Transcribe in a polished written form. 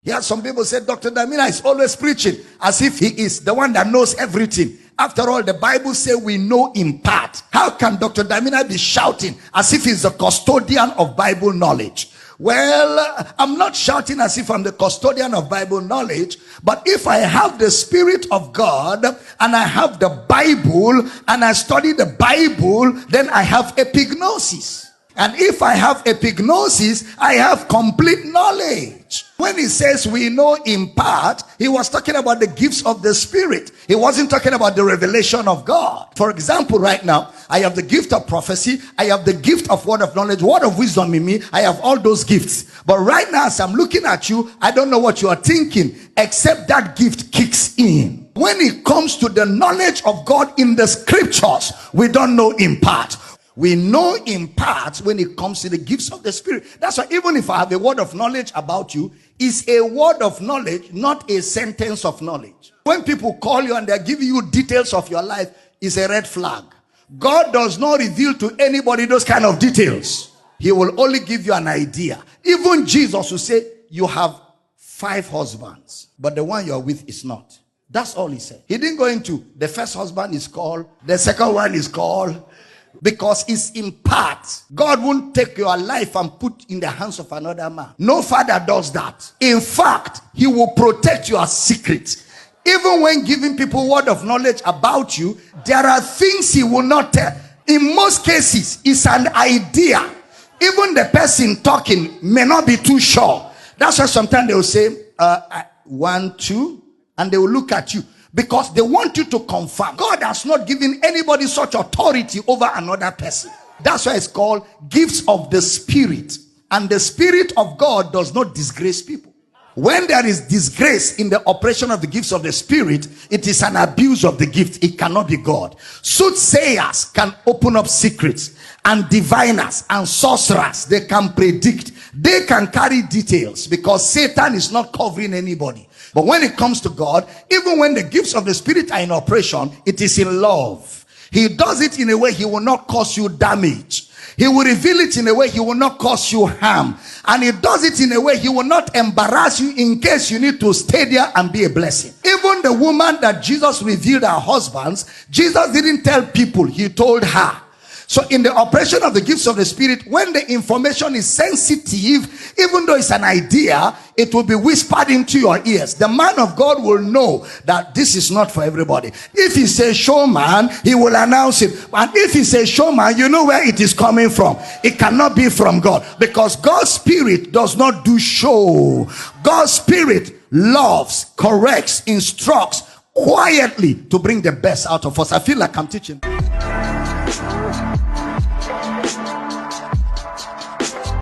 Yeah, some people say Dr. Damina is always preaching as if he is the one that knows everything. After all, the Bible says we know in part. How can Dr. Damina be shouting as if he's the custodian of Bible knowledge? Well, I'm not shouting as if I'm the custodian of Bible knowledge, but if I have the Spirit of God and I have the Bible and I study the Bible, then I have epignosis. And if I have epignosis, I have complete knowledge. When he says we know in part, he was talking about the gifts of the Spirit. He wasn't talking about the revelation of God. For example, right now, I have the gift of prophecy. I have the gift of word of knowledge, word of wisdom in me. I have all those gifts. But right now, as I'm looking at you, I don't know what you are thinking, except that gift kicks in. When it comes to the knowledge of God in the scriptures, we don't know in part. We know in part when it comes to the gifts of the Spirit. That's why even if I have a word of knowledge about you, it's a word of knowledge, not a sentence of knowledge. When people call you and they're giving you details of your life, it's a red flag. God does not reveal to anybody those kind of details. He will only give you an idea. Even Jesus will say, you have 5 husbands, but the one you're with is not. That's all he said. He didn't go into the first husband is called, the second one is called, because it's in part. God won't take your life and put in the hands of another man. No father does that. In fact, he will protect your secret. Even when giving people word of knowledge about you, there are things he will not tell. In most cases, it's an idea. Even the person talking may not be too sure. That's why sometimes they will say, 1, 2, and they will look at you. Because they want you to confirm. God has not given anybody such authority over another person. That's why it's called gifts of the Spirit. And the Spirit of God does not disgrace people. When there is disgrace in the operation of the gifts of the Spirit, it is an abuse of the gift. It cannot be God. Soothsayers can open up secrets, and diviners and sorcerers, they can predict. They can carry details because Satan is not covering anybody. But when it comes to God, even when the gifts of the Spirit are in operation, it is in love. He does it in a way he will not cause you damage. He will reveal it in a way he will not cause you harm. And he does it in a way he will not embarrass you in case you need to stay there and be a blessing. Even the woman that Jesus revealed her husbands, Jesus didn't tell people, he told her. So in the operation of the gifts of the Spirit, when the information is sensitive, even though it's an idea, it will be whispered into your ears. The man of God will know that this is not for everybody. If he says showman, he will announce it. And if he says showman, you know where it is coming from. It cannot be from God, because God's Spirit does not do show. God's Spirit loves, corrects, instructs quietly to bring the best out of us. I feel like I'm teaching.